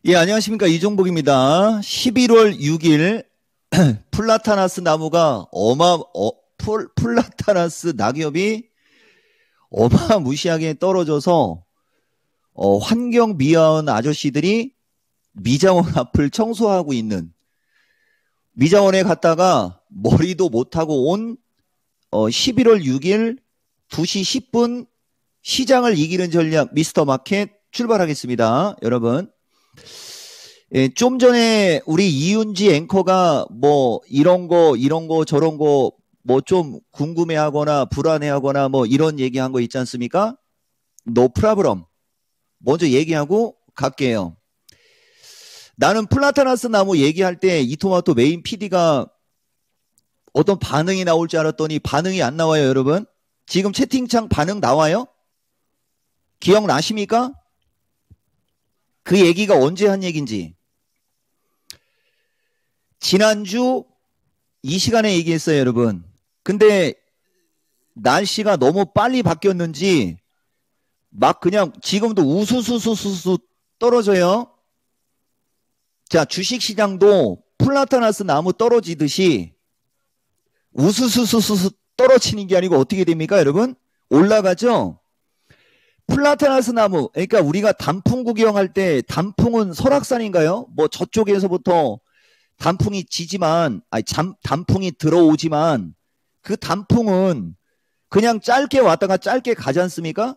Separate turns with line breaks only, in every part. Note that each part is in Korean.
예, 안녕하십니까. 이종복입니다. 11월 6일 플라타나스 나무가 플라타나스 낙엽이 어마무시하게 떨어져서 환경 미화원 아저씨들이 미장원 앞을 청소하고 있는, 미장원에 갔다가 머리도 못하고 온 11월 6일 2시 10분 시장을 이기는 전략 미스터 마켓 출발하겠습니다. 여러분. 예, 좀 전에 우리 이윤지 앵커가 뭐 이런 거 저런 거 뭐 좀 궁금해하거나 불안해하거나 뭐 이런 얘기한 거 있지 않습니까? No problem. 먼저 얘기하고 갈게요. 나는 플라타나스 나무 얘기할 때 이토마토 메인 PD가 어떤 반응이 나올 줄 알았더니 반응이 안 나와요, 여러분. 지금 채팅창 반응 나와요? 기억나십니까? 그 얘기가 언제 한 얘기인지. 지난주 이 시간에 얘기했어요, 여러분. 근데 날씨가 너무 빨리 바뀌었는지 막 그냥 지금도 우수수수수수 떨어져요. 자, 주식시장도 플라타나스 나무 떨어지듯이 우수수수수 떨어지는 게 아니고 어떻게 됩니까, 여러분? 올라가죠? 플라타나스 나무, 그러니까 우리가 단풍 구경할 때 단풍은 설악산인가요? 뭐 저쪽에서부터 단풍이 지지만, 단풍이 들어오지만 그 단풍은 그냥 짧게 왔다가 짧게 가지 않습니까?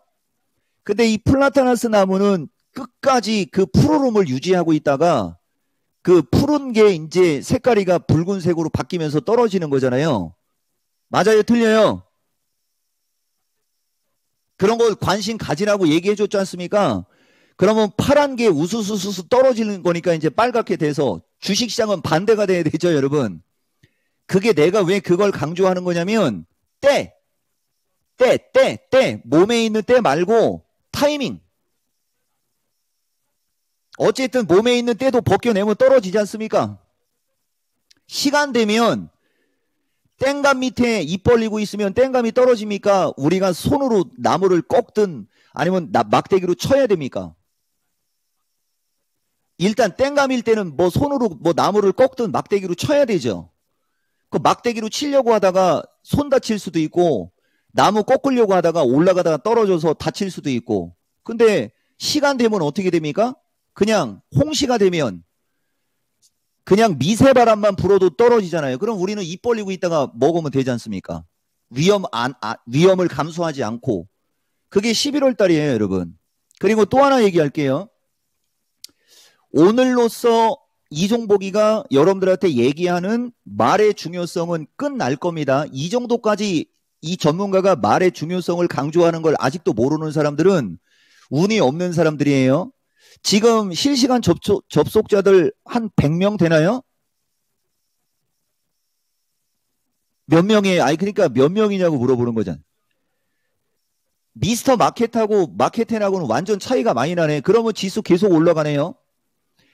근데 이 플라타나스 나무는 끝까지 그 푸르름을 유지하고 있다가 그 푸른 게 이제 색깔이가 붉은색으로 바뀌면서 떨어지는 거잖아요. 맞아요? 틀려요? 그런 거 관심 가지라고 얘기해 줬지 않습니까? 그러면 파란 게 우수수수수 떨어지는 거니까 이제 빨갛게 돼서 주식시장은 반대가 돼야 되죠, 여러분. 그게 내가 왜 그걸 강조하는 거냐면 때 몸에 있는 때 말고 타이밍. 어쨌든 몸에 있는 때도 벗겨내면 떨어지지 않습니까? 시간 되면 땡감 밑에 입 벌리고 있으면 땡감이 떨어집니까? 우리가 손으로 나무를 꺾든 아니면 막대기로 쳐야 됩니까? 일단 땡감일 때는 뭐 손으로 뭐 나무를 꺾든 막대기로 쳐야 되죠. 그 막대기로 치려고 하다가 손 다칠 수도 있고 나무 꺾으려고 하다가 올라가다가 떨어져서 다칠 수도 있고. 근데 시간 되면 어떻게 됩니까? 그냥 홍시가 되면 그냥 미세바람만 불어도 떨어지잖아요. 그럼 우리는 입 벌리고 있다가 먹으면 되지 않습니까? 위험을 감수하지 않고. 그게 11월 달이에요, 여러분. 그리고 또 하나 얘기할게요. 오늘로써 이종복이가 여러분들한테 얘기하는 말의 중요성은 끝날 겁니다. 이 정도까지 이 전문가가 말의 중요성을 강조하는 걸 아직도 모르는 사람들은 운이 없는 사람들이에요. 지금 실시간 접속자들 한 100명 되나요? 몇 명이에요? 아니 그러니까 몇 명이냐고 물어보는 거잖아. 미스터 마켓하고 마켓텐하고는 완전 차이가 많이 나네. 그러면 지수 계속 올라가네요.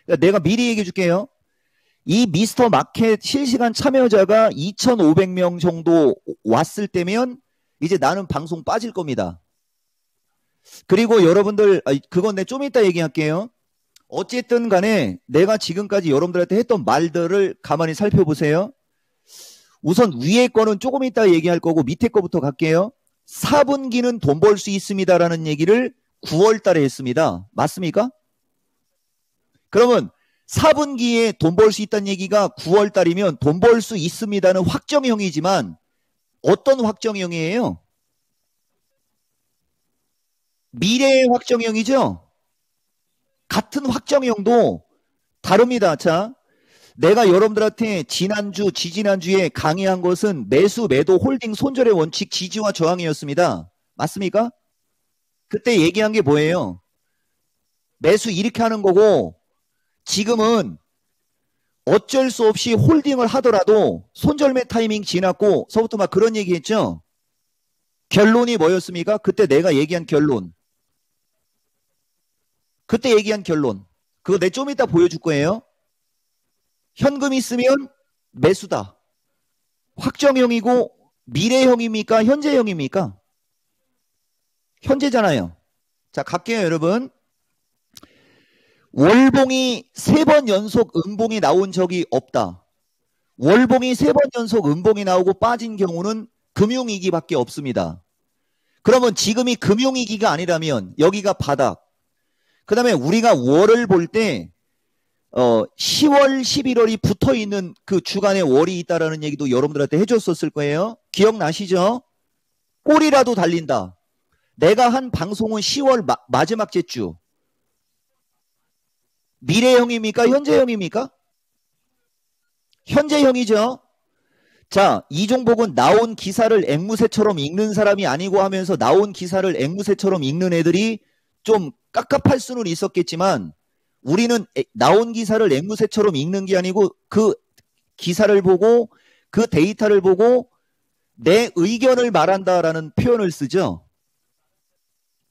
그러니까 내가 미리 얘기해 줄게요. 이 미스터 마켓 실시간 참여자가 2,500명 정도 왔을 때면 이제 나는 방송 빠질 겁니다. 그리고 여러분들 그건 내 좀 이따 얘기할게요. 어쨌든 간에 내가 지금까지 여러분들한테 했던 말들을 가만히 살펴보세요. 우선 위에 거는 조금 이따 얘기할 거고 밑에 거부터 갈게요. 4분기는 돈 벌 수 있습니다라는 얘기를 9월 달에 했습니다. 맞습니까? 그러면 4분기에 돈 벌 수 있다는 얘기가 9월 달이면 돈 벌 수 있습니다는 확정형이지만 어떤 확정형이에요? 미래의 확정형이죠? 같은 확정형도 다릅니다. 자, 내가 여러분들한테 지난주, 지지난주에 강의한 것은 매수, 매도, 홀딩, 손절의 원칙, 지지와 저항이었습니다. 맞습니까? 그때 얘기한 게 뭐예요? 매수 이렇게 하는 거고 지금은 어쩔 수 없이 홀딩을 하더라도 손절매 타이밍 지났고 서부터 막 그런 얘기 했죠? 결론이 뭐였습니까? 그때 내가 얘기한 결론. 그때 얘기한 결론. 그거 내 좀 이따 보여줄 거예요. 현금 있으면 매수다. 확정형이고 미래형입니까? 현재형입니까? 현재잖아요. 자, 갈게요, 여러분. 월봉이 3번 연속 음봉이 나온 적이 없다. 월봉이 3번 연속 음봉이 나오고 빠진 경우는 금융위기밖에 없습니다. 그러면 지금이 금융위기가 아니라면 여기가 바닥. 그 다음에 우리가 월을 볼 때 10월, 11월이 붙어있는 그 주간에 월이 있다라는 얘기도 여러분들한테 해줬었을 거예요. 기억나시죠? 꼬리라도 달린다. 내가 한 방송은 10월 마지막째 주. 미래형입니까? 현재형입니까? 현재형이죠. 자, 이종복은 나온 기사를 앵무새처럼 읽는 사람이 아니고 하면서 나온 기사를 앵무새처럼 읽는 애들이 좀 깝깝할 수는 있었겠지만 우리는 나온 기사를 앵무새처럼 읽는 게 아니고 그 기사를 보고 그 데이터를 보고 내 의견을 말한다라는 표현을 쓰죠.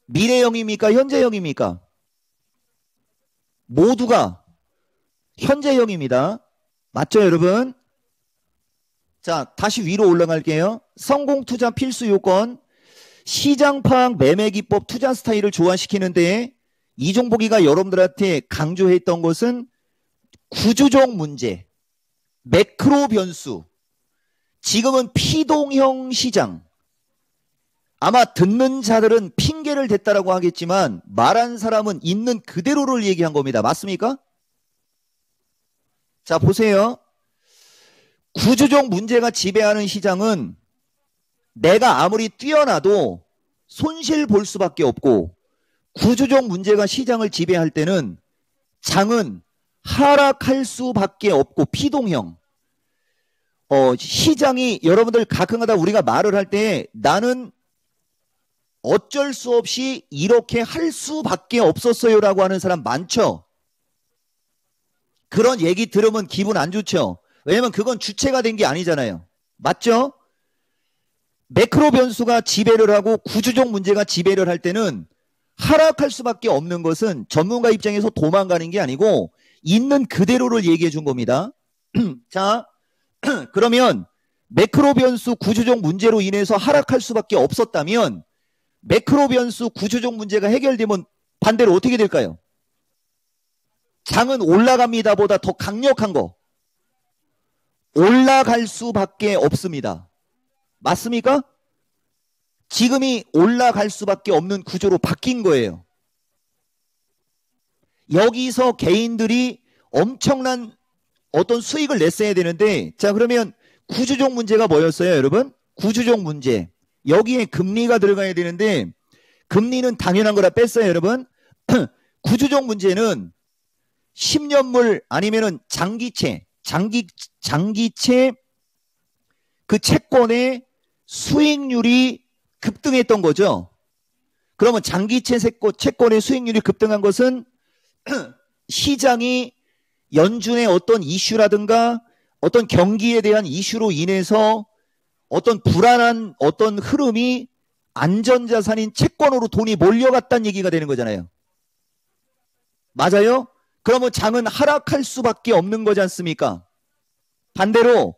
미래형입니까? 현재형입니까? 모두가 현재형입니다. 맞죠, 여러분? 자, 다시 위로 올라갈게요. 성공투자 필수 요건, 시장 파악 매매 기법 투자 스타일을 조화시키는데 이종복이가 여러분들한테 강조했던 것은 구조적 문제, 매크로 변수, 지금은 피동형 시장. 아마 듣는 자들은 핑계를 댔다라고 하겠지만 말한 사람은 있는 그대로를 얘기한 겁니다. 맞습니까? 자, 보세요. 구조적 문제가 지배하는 시장은 내가 아무리 뛰어나도 손실 볼 수밖에 없고 구조적 문제가 시장을 지배할 때는 장은 하락할 수밖에 없고 피동형. 시장이 여러분들 가끔가다 우리가 말을 할 때 나는 어쩔 수 없이 이렇게 할 수밖에 없었어요라고 하는 사람 많죠. 그런 얘기 들으면 기분 안 좋죠. 왜냐면 그건 주체가 된 게 아니잖아요. 맞죠? 매크로 변수가 지배를 하고 구조적 문제가 지배를 할 때는 하락할 수밖에 없는 것은 전문가 입장에서 도망가는 게 아니고 있는 그대로를 얘기해 준 겁니다. 자, 그러면 매크로 변수 구조적 문제로 인해서 하락할 수밖에 없었다면 매크로 변수 구조적 문제가 해결되면 반대로 어떻게 될까요? 장은 올라갑니다 보다 더 강력한 거 올라갈 수밖에 없습니다. 맞습니까? 지금이 올라갈 수밖에 없는 구조로 바뀐 거예요. 여기서 개인들이 엄청난 어떤 수익을 냈어야 되는데 자 그러면 구조적 문제가 뭐였어요 여러분? 구조적 문제. 여기에 금리가 들어가야 되는데 금리는 당연한 거라 뺐어요 여러분. 구조적 문제는 10년물 아니면은 장기채 그 채권의 수익률이 급등했던 거죠. 그러면 장기채 채권의 수익률이 급등한 것은 시장이 연준의 어떤 이슈라든가 어떤 경기에 대한 이슈로 인해서 어떤 불안한 어떤 흐름이 안전자산인 채권으로 돈이 몰려갔다는 얘기가 되는 거잖아요. 맞아요? 그러면 장은 하락할 수밖에 없는 거지 않습니까? 반대로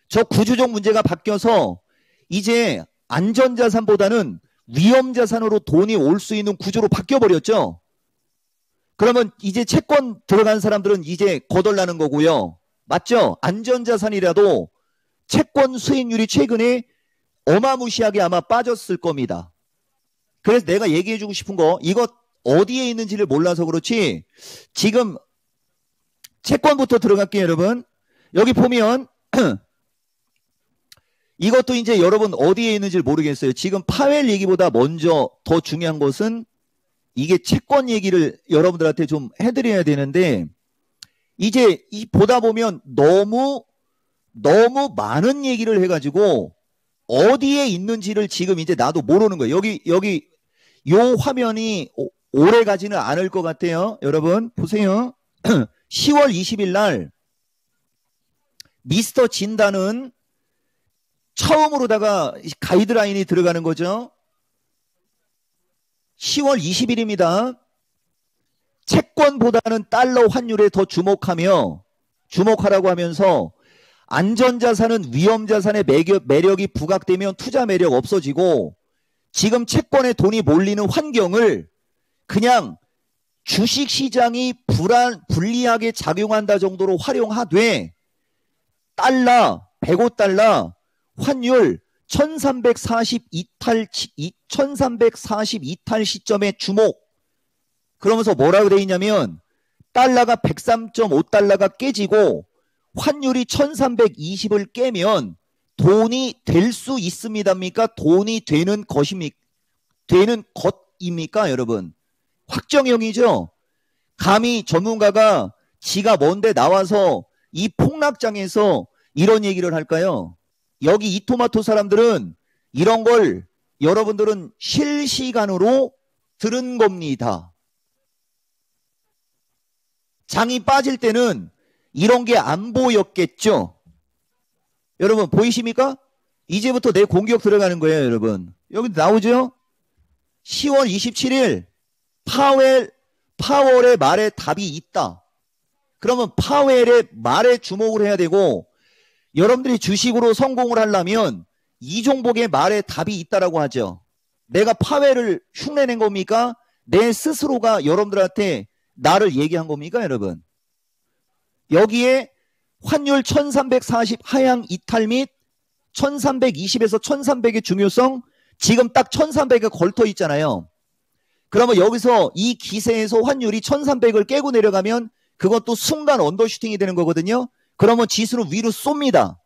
저 구조적 문제가 바뀌어서 이제 안전자산보다는 위험자산으로 돈이 올 수 있는 구조로 바뀌어버렸죠. 그러면 이제 채권 들어간 사람들은 이제 거덜나는 거고요. 맞죠? 안전자산이라도 채권 수익률이 최근에 어마무시하게 아마 빠졌을 겁니다. 그래서 내가 얘기해주고 싶은 거 이거 어디에 있는지를 몰라서 그렇지 지금 채권부터 들어갈게요 여러분. 여기 보면 이것도 이제 여러분 어디에 있는지 모르겠어요. 지금 파웰 얘기보다 먼저 더 중요한 것은 이게 채권 얘기를 여러분들한테 좀 해드려야 되는데 이제 보다 보면 너무 많은 얘기를 해가지고 어디에 있는지를 지금 이제 나도 모르는 거예요. 여기 요 화면이 오래 가지는 않을 것 같아요. 여러분 보세요. 10월 20일 날 미스터 진단은 처음으로다가 가이드라인이 들어가는 거죠. 10월 20일입니다. 채권보다는 달러 환율에 더 주목하라고 하면서 안전자산은 위험자산의 매력이 부각되면 투자 매력 없어지고 지금 채권에 돈이 몰리는 환경을 그냥 주식시장이 불리하게 작용한다 정도로 활용하되 달러, 105달러 환율 1342탈 시점에 주목. 그러면서 뭐라고 돼 있냐면 달러가 103.5달러가 깨지고 환율이 1320을 깨면 돈이 될 수 있습니다입니까? 돈이 되는 것입니까, 여러분? 확정형이죠. 감히 전문가가 지가 뭔데 나와서 이 폭락장에서 이런 얘기를 할까요? 여기 이토마토 사람들은 이런 걸 여러분들은 실시간으로 들은 겁니다. 장이 빠질 때는 이런 게 안 보였겠죠? 여러분 보이십니까? 이제부터 내 공격 들어가는 거예요, 여러분. 여기 나오죠? 10월 27일 파월의 말에 답이 있다. 그러면 파웰의 말에 주목을 해야 되고 여러분들이 주식으로 성공을 하려면 이종복의 말에 답이 있다라고 하죠. 내가 파웰을 흉내낸 겁니까? 내 스스로가 여러분들한테 나를 얘기한 겁니까, 여러분? 여기에 환율 1340 하향 이탈 및 1320에서 1300의 중요성 지금 딱 1300에 걸터 있잖아요. 그러면 여기서 이 기세에서 환율이 1300을 깨고 내려가면 그것도 순간 언더슈팅이 되는 거거든요. 그러면 지수는 위로 쏩니다.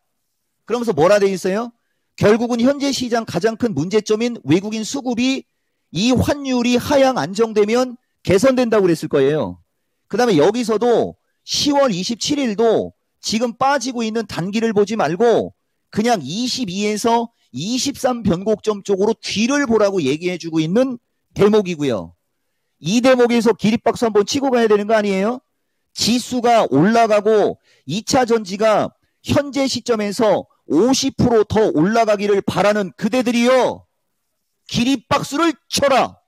그러면서 뭐라 돼 있어요? 결국은 현재 시장 가장 큰 문제점인 외국인 수급이 이 환율이 하향 안정되면 개선된다고 그랬을 거예요. 그 다음에 여기서도 10월 27일도 지금 빠지고 있는 단기를 보지 말고 그냥 22에서 23 변곡점 쪽으로 뒤를 보라고 얘기해주고 있는 대목이고요. 이 대목에서 기립박수 한번 치고 가야 되는 거 아니에요? 지수가 올라가고 2차 전지가 현재 시점에서 50% 더 올라가기를 바라는 그대들이요. 기립박수를 쳐라.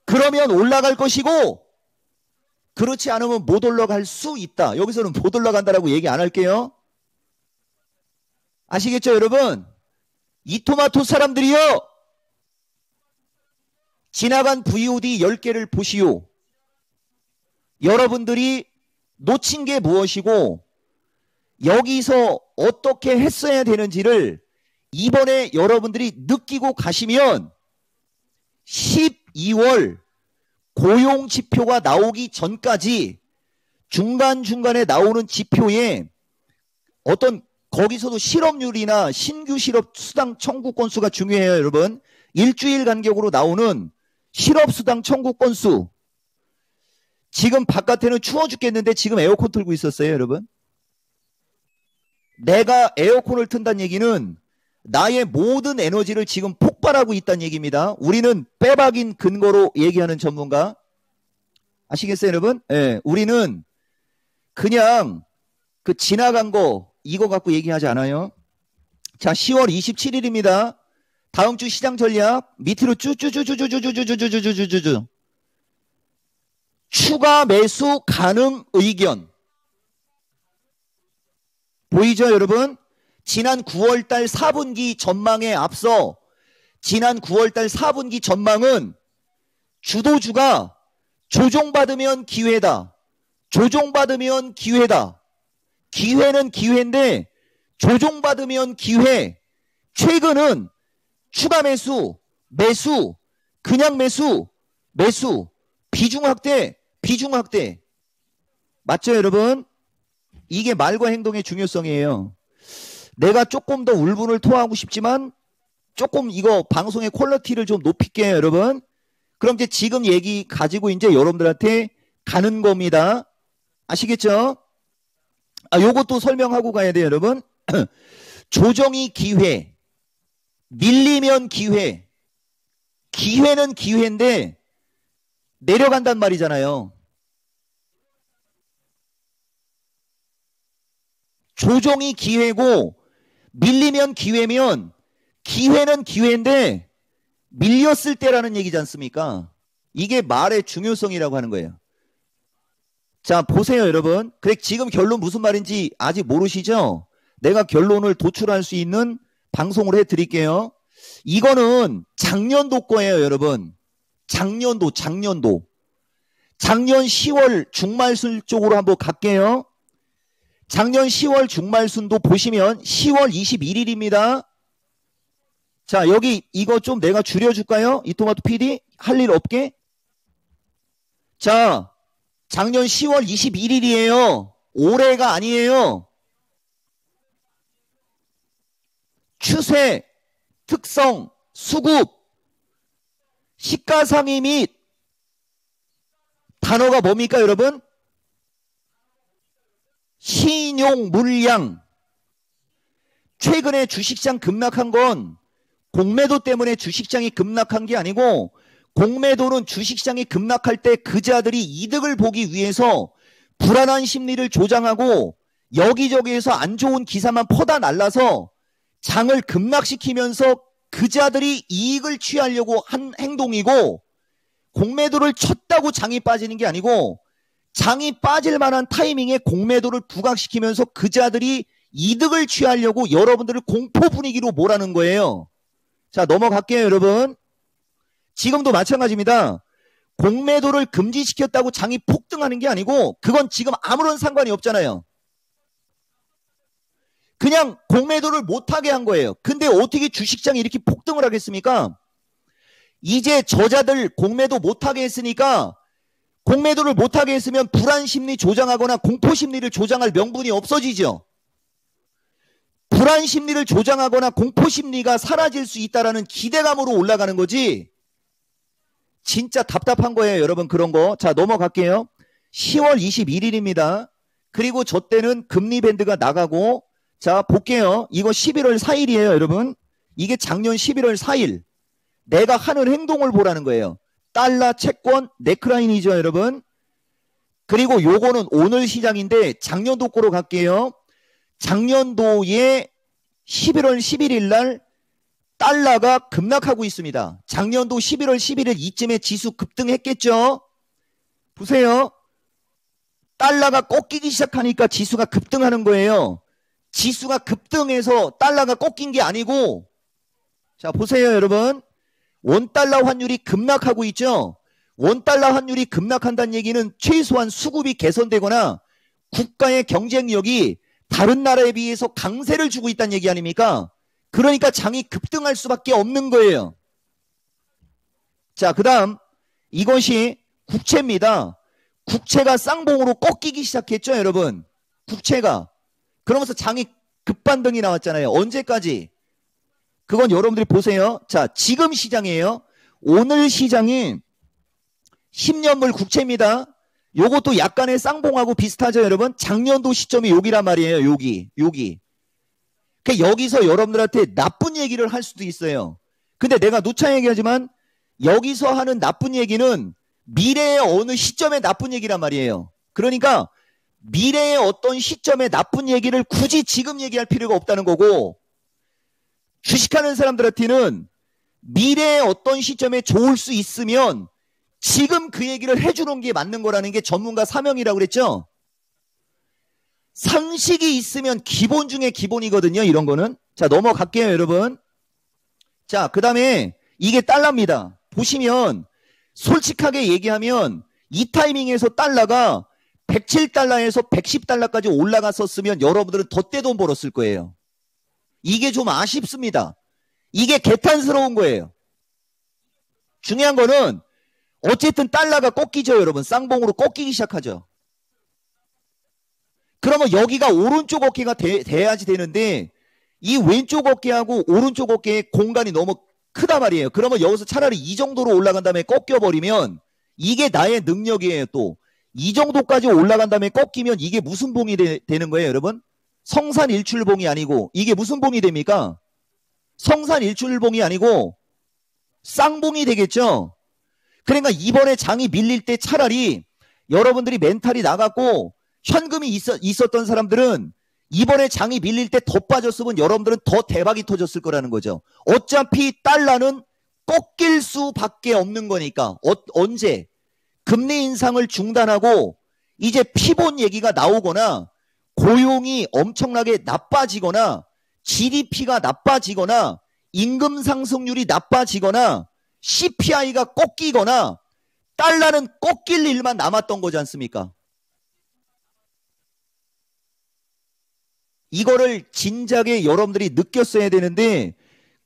그러면 올라갈 것이고 그렇지 않으면 못 올라갈 수 있다. 여기서는 못 올라간다라고 얘기 안 할게요. 아시겠죠, 여러분? 이토마토 사람들이요. 지나간 VOD 10개를 보시오. 여러분들이 놓친 게 무엇이고 여기서 어떻게 했어야 되는지를 이번에 여러분들이 느끼고 가시면 12월 고용 지표가 나오기 전까지 중간중간에 나오는 지표에 어떤 거기서도 실업률이나 신규 실업수당 청구 건수가 중요해요, 여러분. 일주일 간격으로 나오는 실업수당 청구 건수. 지금 바깥에는 추워 죽겠는데 지금 에어컨 틀고 있었어요, 여러분. 내가 에어컨을 튼다는 얘기는 나의 모든 에너지를 지금 폭발하고 있다는 얘기입니다. 우리는 빼박인 근거로 얘기하는 전문가. 아시겠어요, 여러분? 예, 우리는 그냥 그 지나간 거 이거 갖고 얘기하지 않아요. 자, 10월 27일입니다. 다음 주 시장 전략 밑으로 쭈쭈쭈쭈쭈쭈쭈쭈쭈쭈쭈쭈 추가 매수 가능 의견 보이죠, 여러분? 지난 9월달 4분기 전망에 앞서 지난 9월달 4분기 전망은 주도주가 조종받으면 기회다. 조종받으면 기회다. 기회는 기회인데 조종받으면 기회. 최근은 추가 매수, 매수, 그냥 매수, 매수, 비중 확대, 비중 확대. 맞죠, 여러분? 이게 말과 행동의 중요성이에요. 내가 조금 더 울분을 토하고 싶지만 조금 이거 방송의 퀄리티를 좀 높일게요, 여러분. 그럼 이제 지금 얘기 가지고 이제 여러분들한테 가는 겁니다. 아시겠죠? 요것도 설명하고 가야 돼요, 여러분. 조정이 기회, 밀리면 기회. 기회는 기회인데 내려간단 말이잖아요. 조정이 기회고 밀리면 기회면 기회는 기회인데 밀렸을 때라는 얘기지 않습니까? 이게 말의 중요성이라고 하는 거예요. 자, 보세요, 여러분. 그래, 지금 결론 무슨 말인지 아직 모르시죠? 내가 결론을 도출할 수 있는 방송을 해드릴게요. 이거는 작년도 거예요, 여러분. 작년도. 작년 10월 중말순 쪽으로 한번 갈게요. 작년 10월 중말순도 보시면 10월 21일입니다. 자, 여기 이거 좀 내가 줄여줄까요? 이토마토 PD? 할 일 없게? 자, 작년 10월 21일이에요. 올해가 아니에요. 추세, 특성, 수급, 시가상위 및 단어가 뭡니까 여러분? 신용 물량. 최근에 주식시장 급락한 건 공매도 때문에 주식시장이 급락한 게 아니고, 공매도는 주식시장이 급락할 때 그자들이 이득을 보기 위해서 불안한 심리를 조장하고 여기저기에서 안 좋은 기사만 퍼다 날라서 장을 급락시키면서 그자들이 이익을 취하려고 한 행동이고, 공매도를 쳤다고 장이 빠지는 게 아니고 장이 빠질 만한 타이밍에 공매도를 부각시키면서 그자들이 이득을 취하려고 여러분들을 공포 분위기로 몰아는 거예요. 자, 넘어갈게요 여러분. 지금도 마찬가지입니다. 공매도를 금지시켰다고 장이 폭등하는 게 아니고 그건 지금 아무런 상관이 없잖아요. 그냥 공매도를 못하게 한 거예요. 근데 어떻게 주식장이 이렇게 폭등을 하겠습니까? 이제 저자들 공매도 못하게 했으니까, 공매도를 못하게 했으면 불안심리 조장하거나 공포심리를 조장할 명분이 없어지죠. 불안심리를 조장하거나 공포심리가 사라질 수 있다는 기대감으로 올라가는 거지. 진짜 답답한 거예요 여러분, 그런 거. 자, 넘어갈게요. 10월 21일입니다. 그리고 저 때는 금리 밴드가 나가고, 자 볼게요. 이거 11월 4일이에요 여러분. 이게 작년 11월 4일 내가 하는 행동을 보라는 거예요. 달러 채권 넥라인이죠 여러분. 그리고 요거는 오늘 시장인데 작년도 거로 갈게요. 작년도에 11월 11일 날 달러가 급락하고 있습니다. 작년도 11월 11일 이쯤에 지수 급등했겠죠. 보세요. 달러가 꺾이기 시작하니까 지수가 급등하는 거예요. 지수가 급등해서 달러가 꺾인 게 아니고, 자 보세요 여러분. 원달러 환율이 급락하고 있죠. 원달러 환율이 급락한다는 얘기는 최소한 수급이 개선되거나 국가의 경쟁력이 다른 나라에 비해서 강세를 주고 있다는 얘기 아닙니까? 그러니까 장이 급등할 수밖에 없는 거예요. 자, 그 다음 이것이 국채입니다. 국채가 쌍봉으로 꺾이기 시작했죠 여러분. 국채가. 그러면서 장이 급반등이 나왔잖아요. 언제까지? 그건 여러분들이 보세요. 자, 지금 시장이에요. 오늘 시장이 10년물 국채입니다. 요것도 약간의 쌍봉하고 비슷하죠 여러분. 작년도 시점이 여기란 말이에요. 여기. 그러니까 여기서 여러분들한테 나쁜 얘기를 할 수도 있어요. 근데 내가 누차 얘기하지만 여기서 하는 나쁜 얘기는 미래의 어느 시점의 나쁜 얘기란 말이에요. 그러니까 미래의 어떤 시점의 나쁜 얘기를 굳이 지금 얘기할 필요가 없다는 거고, 주식하는 사람들한테는 미래의 어떤 시점에 좋을 수 있으면 지금 그 얘기를 해주는 게 맞는 거라는 게 전문가 사명이라고 그랬죠. 상식이 있으면 기본 중에 기본이거든요 이런 거는. 자, 넘어갈게요 여러분. 자, 그 다음에 이게 달러입니다. 보시면 솔직하게 얘기하면 이 타이밍에서 달러가 107달러에서 110달러까지 올라갔었으면 여러분들은 더 떼돈 벌었을 거예요. 이게 좀 아쉽습니다. 이게 개탄스러운 거예요. 중요한 거는 어쨌든 달러가 꺾이죠 여러분. 쌍봉으로 꺾이기 시작하죠. 그러면 여기가 오른쪽 어깨가 돼야지 되는데 이 왼쪽 어깨하고 오른쪽 어깨의 공간이 너무 크단 말이에요. 그러면 여기서 차라리 이 정도로 올라간 다음에 꺾여버리면 이게 나의 능력이에요. 또 이 정도까지 올라간 다음에 꺾이면 이게 무슨 봉이 되는 거예요 여러분? 성산일출봉이 아니고 이게 무슨 봉이 됩니까? 성산일출봉이 아니고 쌍봉이 되겠죠. 그러니까 이번에 장이 밀릴 때 차라리 여러분들이 멘탈이 나갔고 현금이 있었던 사람들은 이번에 장이 밀릴 때 더 빠졌으면 여러분들은 더 대박이 터졌을 거라는 거죠. 어차피 달러는 꺾일 수밖에 없는 거니까. 언제? 금리 인상을 중단하고 이제 피본 얘기가 나오거나 고용이 엄청나게 나빠지거나 GDP가 나빠지거나 임금 상승률이 나빠지거나 CPI가 꺾이거나 달러는 꺾일 일만 남았던 거지 않습니까? 이거를 진작에 여러분들이 느꼈어야 되는데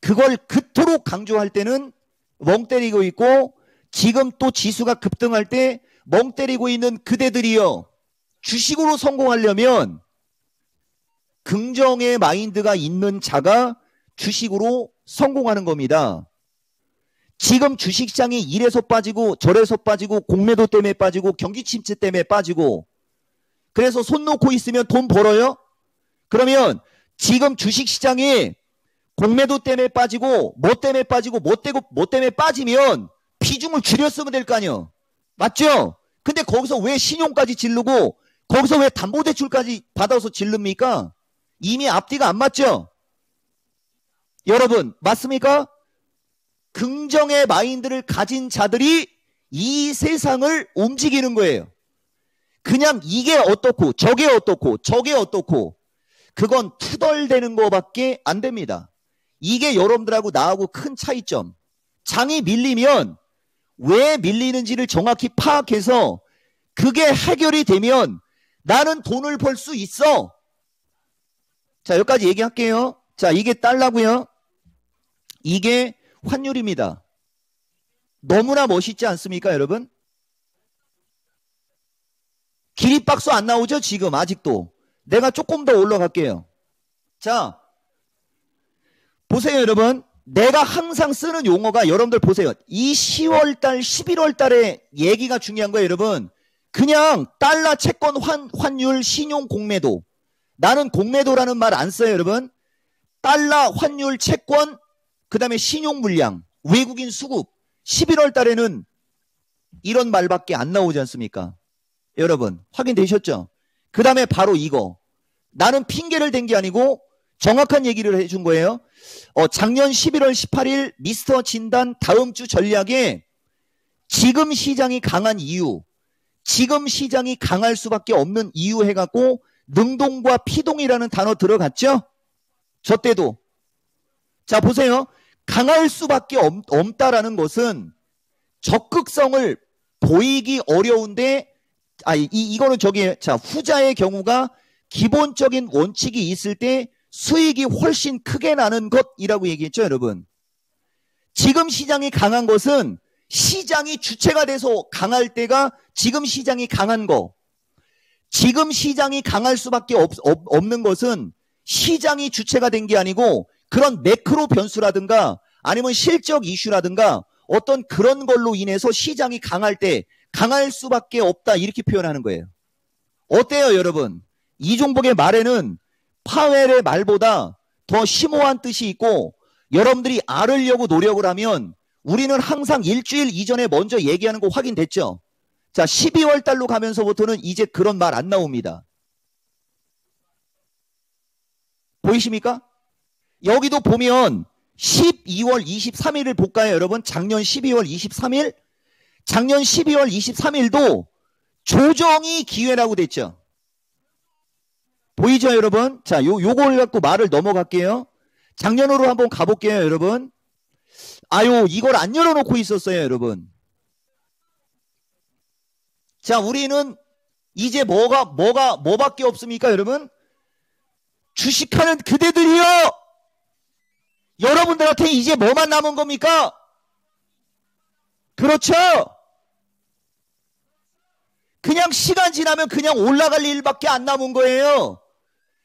그걸 그토록 강조할 때는 멍 때리고 있고, 지금 또 지수가 급등할 때 멍 때리고 있는 그대들이요, 주식으로 성공하려면 긍정의 마인드가 있는 자가 주식으로 성공하는 겁니다. 지금 주식시장이 이래서 빠지고 저래서 빠지고 공매도 때문에 빠지고 경기 침체 때문에 빠지고, 그래서 손 놓고 있으면 돈 벌어요? 그러면 지금 주식시장이 공매도 때문에 빠지고 뭐 때문에 빠지고 뭐 때문에 빠지면 비중을 줄였으면 될 거 아니에요. 맞죠? 근데 거기서 왜 신용까지 지르고 거기서 왜 담보대출까지 받아서 지릅니까? 이미 앞뒤가 안 맞죠? 여러분, 맞습니까? 긍정의 마인드를 가진 자들이 이 세상을 움직이는 거예요. 그냥 이게 어떻고 저게 어떻고 저게 어떻고 그건 투덜대는 거밖에 안 됩니다. 이게 여러분들하고 나하고 큰 차이점. 장이 밀리면 왜 밀리는지를 정확히 파악해서 그게 해결이 되면 나는 돈을 벌 수 있어. 자, 여기까지 얘기할게요. 자, 이게 달러고요. 이게 환율입니다. 너무나 멋있지 않습니까, 여러분? 기립박수 안 나오죠, 지금 아직도. 내가 조금 더 올라갈게요. 자, 보세요, 여러분. 내가 항상 쓰는 용어가, 여러분들 보세요. 이 10월달, 11월달에 얘기가 중요한 거예요, 여러분. 그냥 달러 채권 환율 신용 공매도. 나는 공매도라는 말 안 써요, 여러분. 달러 환율 채권, 그 다음에 신용 물량, 외국인 수급. 11월달에는 이런 말밖에 안 나오지 않습니까? 여러분, 확인되셨죠? 그 다음에 바로 이거. 나는 핑계를 댄 게 아니고 정확한 얘기를 해준 거예요. 작년 11월 18일 미스터 진단 다음 주 전략에 지금 시장이 강한 이유, 지금 시장이 강할 수밖에 없는 이유 해갖고 능동과 피동이라는 단어 들어갔죠? 저 때도. 자, 보세요. 강할 수밖에 없다라는 것은 적극성을 보이기 어려운데, 이거는 자, 후자의 경우가 기본적인 원칙이 있을 때 수익이 훨씬 크게 나는 것이라고 얘기했죠, 여러분. 지금 시장이 강한 것은 시장이 주체가 돼서 강할 때가 지금 시장이 강한 거. 지금 시장이 강할 수밖에 없는 것은 시장이 주체가 된 게 아니고 그런 매크로 변수라든가 아니면 실적 이슈라든가 어떤 그런 걸로 인해서 시장이 강할 때 강할 수밖에 없다, 이렇게 표현하는 거예요. 어때요, 여러분? 이종복의 말에는 파웰의 말보다 더 심오한 뜻이 있고, 여러분들이 알으려고 노력을 하면 우리는 항상 일주일 이전에 먼저 얘기하는 거 확인됐죠? 자, 12월 달로 가면서부터는 이제 그런 말 안 나옵니다. 보이십니까? 여기도 보면 12월 23일을 볼까요, 여러분? 작년 12월 23일? 작년 12월 23일도 조정이 기회라고 됐죠. 보이죠, 여러분? 자, 요걸 갖고 말을 넘어갈게요. 작년으로 한번 가볼게요, 여러분. 이걸 안 열어놓고 있었어요, 여러분. 자, 우리는 이제 뭐밖에 없습니까, 여러분? 주식하는 그대들이요! 여러분들한테 이제 뭐만 남은 겁니까? 그렇죠? 그냥 시간 지나면 그냥 올라갈 일밖에 안 남은 거예요.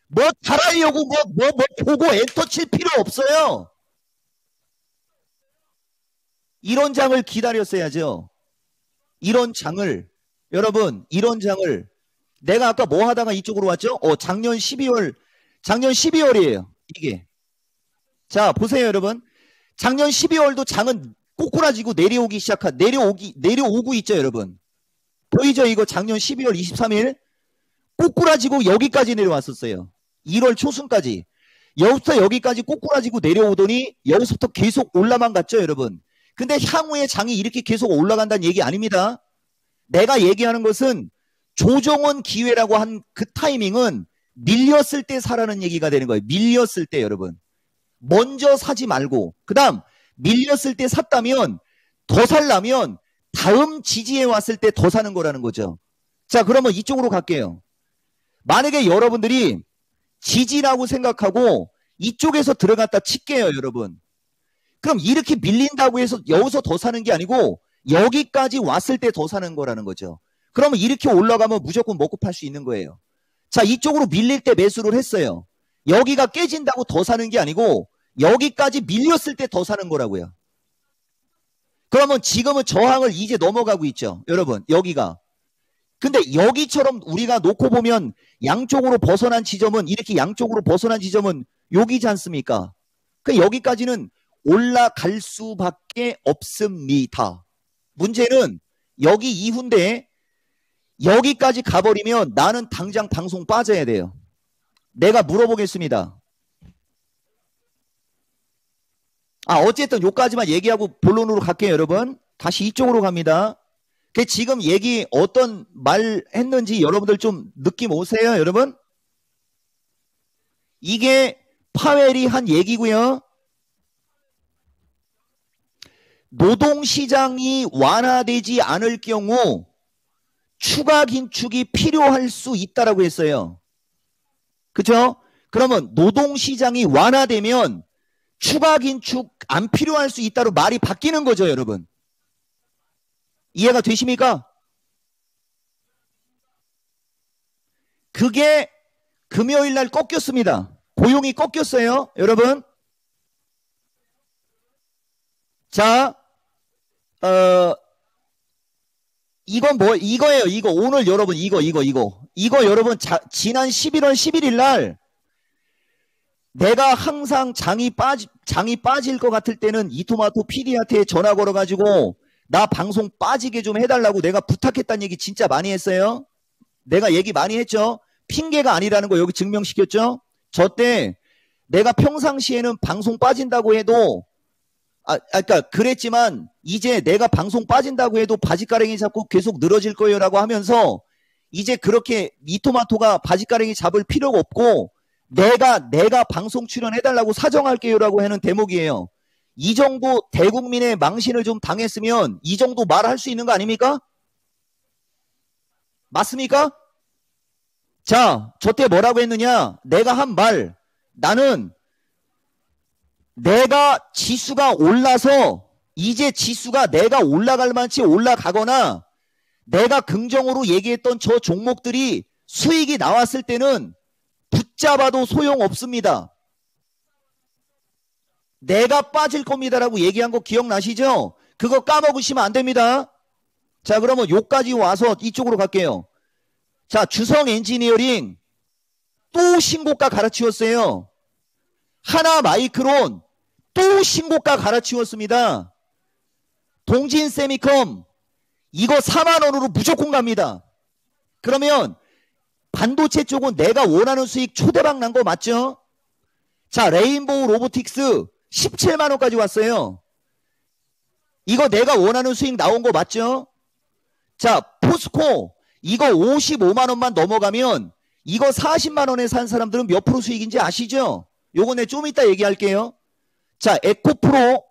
뭐 잘하려고 뭐 보고 엔터 칠 필요 없어요. 이런 장을 기다렸어야죠. 이런 장을, 여러분, 이런 장을. 내가 아까 뭐 하다가 이쪽으로 왔죠? 작년 12월이에요. 이게. 자, 보세요, 여러분. 작년 12월도 장은 꼬꾸라지고 내려오고 있죠, 여러분. 보이죠? 이거 작년 12월 23일 꼬꾸라지고 여기까지 내려왔었어요. 1월 초순까지. 여기부터 여기까지 꼬꾸라지고 내려오더니 여기서부터 계속 올라만 갔죠, 여러분. 근데 향후에 장이 이렇게 계속 올라간다는 얘기 아닙니다. 내가 얘기하는 것은 조정원 기회라고 한 그 타이밍은 밀렸을 때 사라는 얘기가 되는 거예요. 밀렸을 때, 여러분. 먼저 사지 말고, 그 다음 밀렸을 때 샀다면 더 살려면 다음 지지에 왔을 때 더 사는 거라는 거죠. 자, 그러면 이쪽으로 갈게요. 만약에 여러분들이 지지라고 생각하고 이쪽에서 들어갔다 칠게요, 여러분. 그럼 이렇게 밀린다고 해서 여기서 더 사는 게 아니고 여기까지 왔을 때 더 사는 거라는 거죠. 그러면 이렇게 올라가면 무조건 먹고 팔 수 있는 거예요. 자, 이쪽으로 밀릴 때 매수를 했어요. 여기가 깨진다고 더 사는 게 아니고 여기까지 밀렸을 때 더 사는 거라고요. 그러면 지금은 저항을 이제 넘어가고 있죠. 여러분, 여기가. 근데 여기처럼 우리가 놓고 보면 양쪽으로 벗어난 지점은 이렇게 양쪽으로 벗어난 지점은 여기지 않습니까? 그 여기까지는 올라갈 수밖에 없습니다. 문제는 여기 이후인데 여기까지 가버리면 나는 당장 방송 빠져야 돼요. 내가 물어보겠습니다. 어쨌든 요까지만 얘기하고 본론으로 갈게요, 여러분. 다시 이쪽으로 갑니다. 지금 얘기 어떤 말 했는지 여러분들 좀 느낌 오세요, 여러분? 이게 파웰이 한 얘기고요. 노동시장이 완화되지 않을 경우 추가 긴축이 필요할 수 있다라고 했어요. 그렇죠? 그러면 노동시장이 완화되면 추가 긴축 안 필요할 수 있다로 말이 바뀌는 거죠, 여러분. 이해가 되십니까? 그게 금요일 날 꺾였습니다. 고용이 꺾였어요, 여러분. 자, 이건 이거예요. 이거 오늘 여러분 이거 여러분 지난 11월 11일 날 내가 항상 장이 빠질 것 같을 때는 이토마토 PD한테 전화 걸어가지고 나 방송 빠지게 좀 해달라고 내가 부탁했다는 얘기 진짜 많이 했어요. 내가 얘기 많이 했죠. 핑계가 아니라는 거 여기 증명시켰죠. 저 때 내가 평상시에는 방송 빠진다고 해도 그러니까 그랬지만 이제 내가 방송 빠진다고 해도 바지가랭이 잡고 계속 늘어질 거예요 라고 하면서 이제 그렇게 이토마토가 바지가랭이 잡을 필요가 없고 내가 방송 출연해달라고 사정할게요 라고 하는 대목이에요. 이 정도 대국민의 망신을 좀 당했으면 이 정도 말할 수 있는 거 아닙니까? 맞습니까? 자, 저 때 뭐라고 했느냐? 내가 한 말, 나는 내가 지수가 올라서 이제 지수가 내가 올라갈 만치 올라가거나 내가 긍정으로 얘기했던 저 종목들이 수익이 나왔을 때는 붙잡아도 소용없습니다. 내가 빠질 겁니다라고 얘기한 거 기억나시죠? 그거 까먹으시면 안 됩니다. 자, 그러면 요까지 와서 이쪽으로 갈게요. 자, 주성 엔지니어링 또 신고가 갈아치웠어요. 하나 마이크론 또 신고가 갈아치웠습니다. 동진 세미컴 이거 4만원으로 무조건 갑니다. 그러면 반도체 쪽은 내가 원하는 수익 초대박 난 거 맞죠? 자, 레인보우 로보틱스 17만원까지 왔어요. 이거 내가 원하는 수익 나온 거 맞죠? 자, 포스코 이거 55만원만 넘어가면 이거 40만원에 산 사람들은 몇 프로 수익인지 아시죠? 요거 내 좀 이따 얘기할게요. 자, 에코프로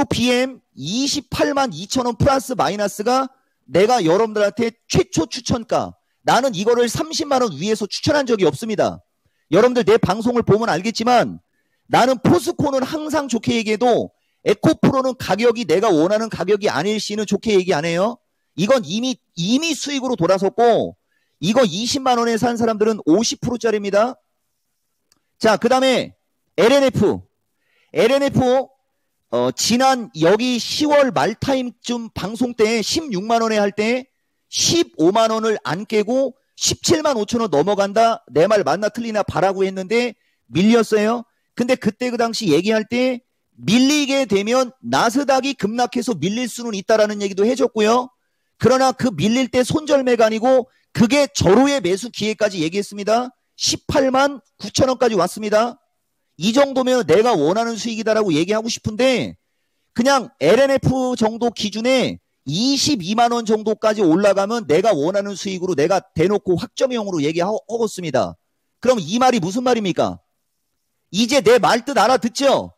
BM 28만 2천원 플러스 마이너스가 내가 여러분들한테 최초 추천가. 나는 이거를 30만원 위에서 추천한 적이 없습니다. 여러분들 내 방송을 보면 알겠지만 나는 포스코는 항상 좋게 얘기해도 에코프로는 가격이 내가 원하는 가격이 아닐 시는 좋게 얘기 안 해요. 이건 이미 수익으로 돌아섰고 이거 20만원에 산 사람들은 50%짜리입니다. 자, 그 다음에 LNF 지난 여기 10월 말타임쯤 방송 때 16만원에 할 때 15만원을 안 깨고 17만 5천원 넘어간다. 내 말 맞나 틀리나 바라고 했는데 밀렸어요. 근데 그때 그 당시 얘기할 때 밀리게 되면 나스닥이 급락해서 밀릴 수는 있다라는 얘기도 해줬고요. 그러나 그 밀릴 때 손절매가 아니고 그게 절호의 매수 기회까지 얘기했습니다. 18만 9천원까지 왔습니다. 이 정도면 내가 원하는 수익이다라고 얘기하고 싶은데 그냥 LNF 정도 기준에 22만원 정도까지 올라가면 내가 원하는 수익으로 내가 대놓고 확정형으로 얘기하고 있습니다. 그럼 이 말이 무슨 말입니까? 이제 내 말 뜻 알아듣죠?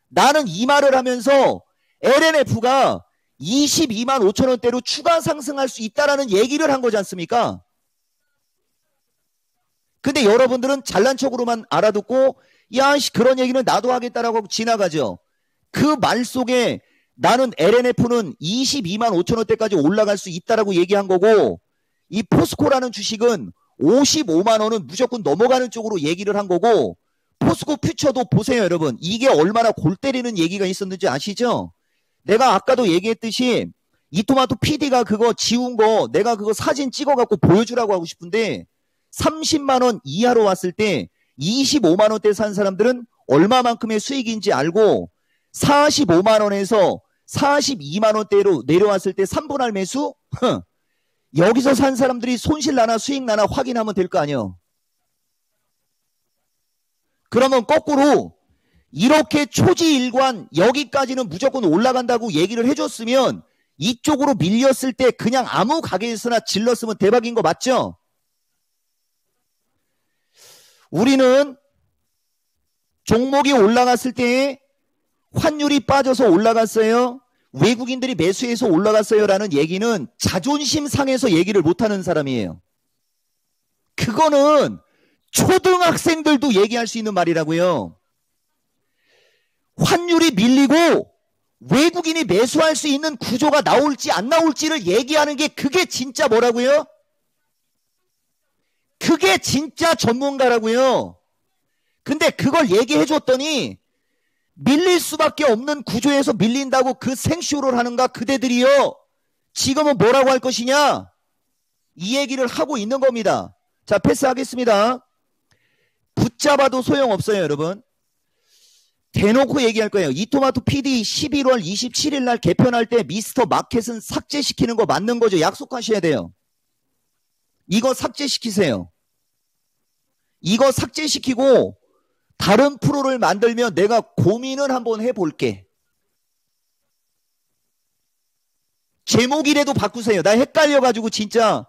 나는 이 말을 하면서 LNF가 22만 5천 원대로 추가 상승할 수 있다라는 얘기를 한 거지 않습니까? 근데 여러분들은 잘난 척으로만 알아듣고 야, 그런 얘기는 나도 하겠다라고 하고 지나가죠. 그 말 속에 나는 LNF는 22만 5천 원대까지 올라갈 수 있다라고 얘기한 거고, 이 포스코라는 주식은 55만 원은 무조건 넘어가는 쪽으로 얘기를 한 거고, 포스코 퓨처도 보세요, 여러분. 이게 얼마나 골 때리는 얘기가 있었는지 아시죠? 내가 아까도 얘기했듯이 이토마토 PD가 그거 지운 거 내가 그거 사진 찍어갖고 보여주라고 하고 싶은데, 30만 원 이하로 왔을 때 25만 원대 산 사람들은 얼마만큼의 수익인지 알고, 45만 원에서 42만 원대로 내려왔을 때 3분할 매수? 여기서 산 사람들이 손실 나나 수익 나나 확인하면 될 거 아니에요. 그러면 거꾸로 이렇게 초지일관 여기까지는 무조건 올라간다고 얘기를 해줬으면 이쪽으로 밀렸을 때 그냥 아무 가게에서나 질렀으면 대박인 거 맞죠? 우리는 종목이 올라갔을 때 환율이 빠져서 올라갔어요. 외국인들이 매수해서 올라갔어요 라는 얘기는 자존심 상해서 얘기를 못하는 사람이에요. 그거는 초등학생들도 얘기할 수 있는 말이라고요. 환율이 밀리고 외국인이 매수할 수 있는 구조가 나올지 안 나올지를 얘기하는 게 그게 진짜 뭐라고요? 그게 진짜 전문가라고요. 근데 그걸 얘기해 줬더니 밀릴 수밖에 없는 구조에서 밀린다고 그 생쇼를 하는가 그대들이요. 지금은 뭐라고 할 것이냐? 이 얘기를 하고 있는 겁니다. 자, 패스하겠습니다. 붙잡아도 소용없어요, 여러분. 대놓고 얘기할 거예요. 이토마토 PD 11월 27일 날 개편할 때 미스터 마켓은 삭제시키는 거 맞는 거죠. 약속하셔야 돼요. 이거 삭제시키세요. 이거 삭제시키고 다른 프로를 만들면 내가 고민을 한번 해볼게. 제목이라도 바꾸세요. 나 헷갈려가지고 진짜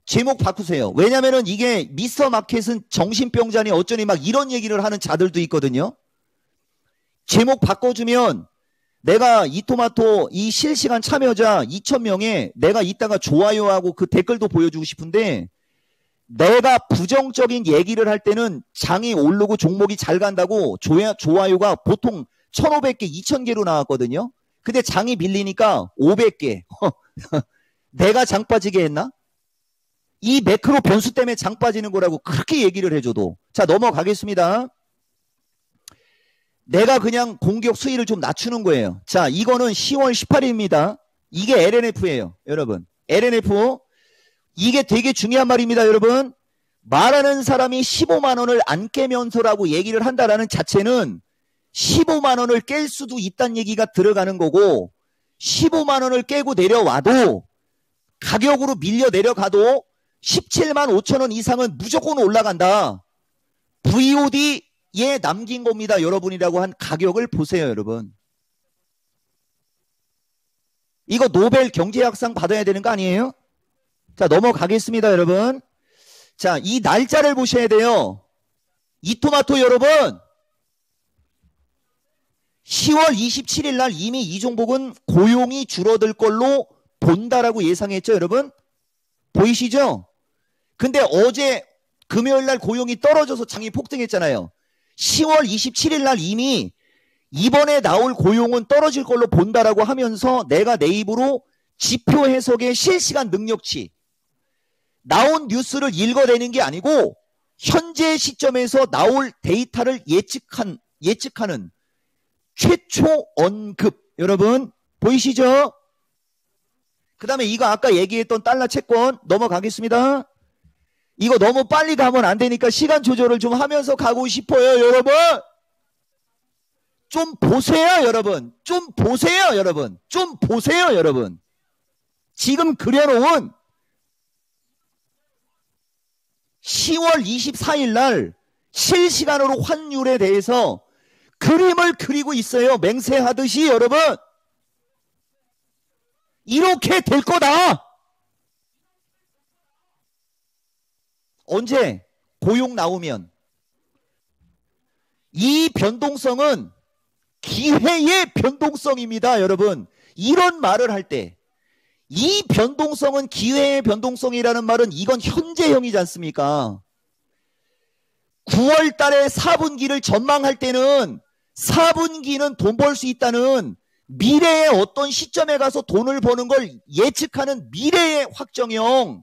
제목 바꾸세요. 왜냐면은 이게 미스터 마켓은 정신병자니 어쩌니 막 이런 얘기를 하는 자들도 있거든요. 제목 바꿔주면 내가 이토마토 이 실시간 참여자 2,000명에 내가 이따가 좋아요하고 그 댓글도 보여주고 싶은데, 내가 부정적인 얘기를 할 때는 장이 오르고 종목이 잘 간다고 좋아요가 보통 1,500개, 2,000개로 나왔거든요. 근데 장이 밀리니까 500개. 내가 장 빠지게 했나? 이 매크로 변수 때문에 장 빠지는 거라고 그렇게 얘기를 해줘도. 자, 넘어가겠습니다. 내가 그냥 공격 수위를 좀 낮추는 거예요. 자, 이거는 10월 18일입니다. 이게 LNF예요, 여러분. LNF. 이게 되게 중요한 말입니다, 여러분. 말하는 사람이 15만 원을 안 깨면서라고 얘기를 한다라는 자체는 15만 원을 깰 수도 있다는 얘기가 들어가는 거고, 15만 원을 깨고 내려와도 가격으로 밀려 내려가도 17만 5천 원 이상은 무조건 올라간다. VOD에 남긴 겁니다, 여러분이라고 한 가격을 보세요, 여러분. 이거 노벨 경제학상 받아야 되는 거 아니에요? 자, 넘어가겠습니다, 여러분. 자, 이 날짜를 보셔야 돼요. 이토마토 여러분, 10월 27일 날 이미 이 종목은 고용이 줄어들 걸로 본다라고 예상했죠, 여러분? 보이시죠? 근데 어제 금요일 날 고용이 떨어져서 장이 폭등했잖아요. 10월 27일 날 이미 이번에 나올 고용은 떨어질 걸로 본다라고 하면서 내가 내 입으로 지표 해석의 실시간 능력치, 나온 뉴스를 읽어내는 게 아니고 현재 시점에서 나올 데이터를 예측하는 최초 언급, 여러분 보이시죠? 그 다음에 이거 아까 얘기했던 달러 채권 넘어가겠습니다. 이거 너무 빨리 가면 안 되니까 시간 조절을 좀 하면서 가고 싶어요, 여러분. 좀 보세요, 여러분. 좀 보세요, 여러분. 좀 보세요, 여러분. 지금 그려놓은 10월 24일 날 실시간으로 환율에 대해서 그림을 그리고 있어요. 맹세하듯이, 여러분. 이렇게 될 거다. 언제? 고용 나오면. 이 변동성은 기회의 변동성입니다, 여러분. 이런 말을 할 때 이 변동성은 기회의 변동성이라는 말은 이건 현재형이지 않습니까? 9월 달에 4분기를 전망할 때는 4분기는 돈 벌 수 있다는 미래의 어떤 시점에 가서 돈을 버는 걸 예측하는 미래의 확정형.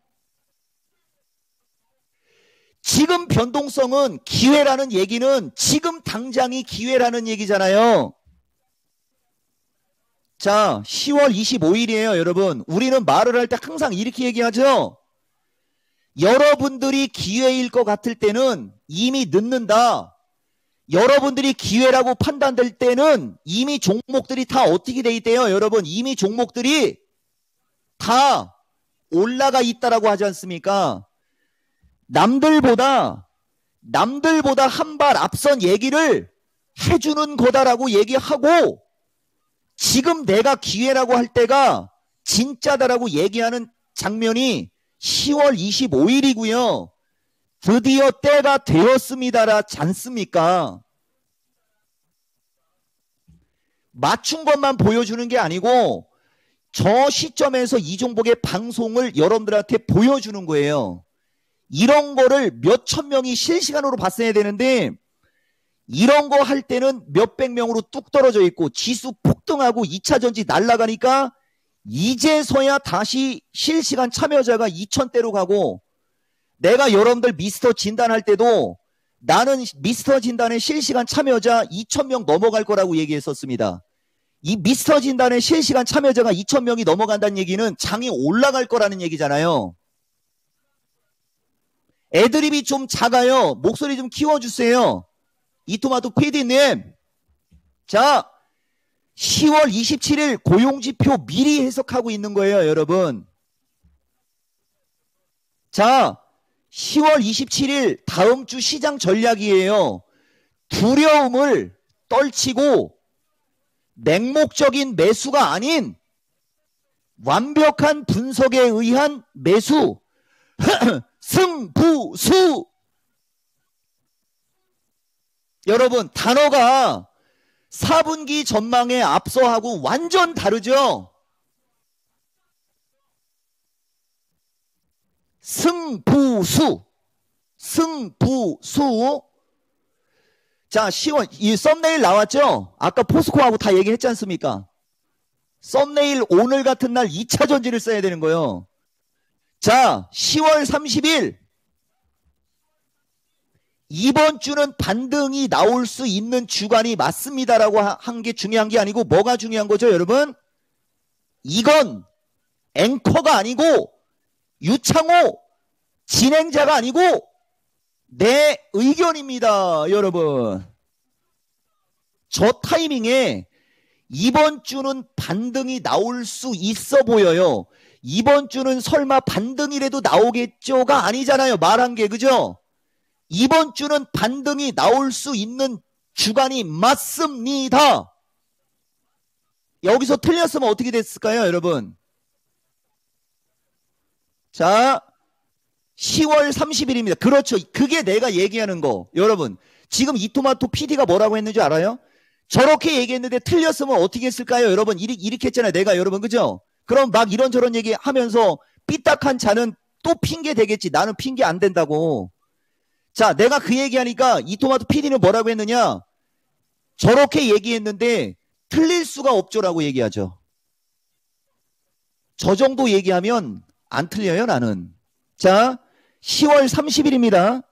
지금 변동성은 기회라는 얘기는 지금 당장이 기회라는 얘기잖아요. 자, 10월 25일이에요, 여러분. 우리는 말을 할 때 항상 이렇게 얘기하죠. 여러분들이 기회일 것 같을 때는 이미 늦는다. 여러분들이 기회라고 판단될 때는 이미 종목들이 다 어떻게 돼 있대요, 여러분? 이미 종목들이 다 올라가 있다라고 하지 않습니까? 남들보다 한 발 앞선 얘기를 해주는 거다라고 얘기하고 지금 내가 기회라고 할 때가 진짜다라고 얘기하는 장면이 10월 25일이고요. 드디어 때가 되었습니다라지 않습니까? 맞춘 것만 보여주는 게 아니고 저 시점에서 이종복의 방송을 여러분들한테 보여주는 거예요. 이런 거를 몇천 명이 실시간으로 봤어야 되는데 이런 거 할 때는 몇백 명으로 뚝 떨어져 있고 지수 폭등하고 2차 전지 날아가니까 이제서야 다시 실시간 참여자가 2,000대로 가고 내가 여러분들 미스터 진단할 때도 나는 미스터 진단의 실시간 참여자 2,000명 넘어갈 거라고 얘기했었습니다. 이 미스터 진단의 실시간 참여자가 2,000명이 넘어간다는 얘기는 장이 올라갈 거라는 얘기잖아요. 애드립이 좀 작아요. 목소리 좀 키워주세요. 이토마토 PD님. 자, 10월 27일 고용지표 미리 해석하고 있는 거예요, 여러분. 자, 10월 27일 다음 주 시장 전략이에요. 두려움을 떨치고 맹목적인 매수가 아닌 완벽한 분석에 의한 매수. 승부수. 여러분, 단어가 4분기 전망에 앞서하고 완전 다르죠? 승부수. 자, 10월, 이 썸네일 나왔죠? 아까 포스코하고 다 얘기했지 않습니까? 썸네일 오늘 같은 날 2차 전지를 써야 되는 거예요. 자, 10월 30일. 이번 주는 반등이 나올 수 있는 주간이 맞습니다라고 한 게 중요한 게 아니고 뭐가 중요한 거죠, 여러분? 이건 앵커가 아니고 유창호 진행자가 아니고 내 의견입니다, 여러분. 저 타이밍에 이번 주는 반등이 나올 수 있어 보여요. 이번 주는 설마 반등이라도 나오겠죠가 아니잖아요. 말한 게, 그죠? 이번 주는 반등이 나올 수 있는 주간이 맞습니다. 여기서 틀렸으면 어떻게 됐을까요, 여러분? 자, 10월 30일입니다. 그렇죠. 그게 내가 얘기하는 거. 여러분, 지금 이토마토 PD가 뭐라고 했는지 알아요? 저렇게 얘기했는데 틀렸으면 어떻게 했을까요? 여러분, 이렇게 했잖아요. 내가, 여러분, 그죠? 그럼 막 이런저런 얘기 하면서 삐딱한 자는 또 핑계 되겠지. 나는 핑계 안 된다고. 자, 내가 그 얘기하니까 이토마토 PD는 뭐라고 했느냐? 저렇게 얘기했는데 틀릴 수가 없죠라고 얘기하죠. 저 정도 얘기하면 안 틀려요, 나는. 자, 10월 30일입니다.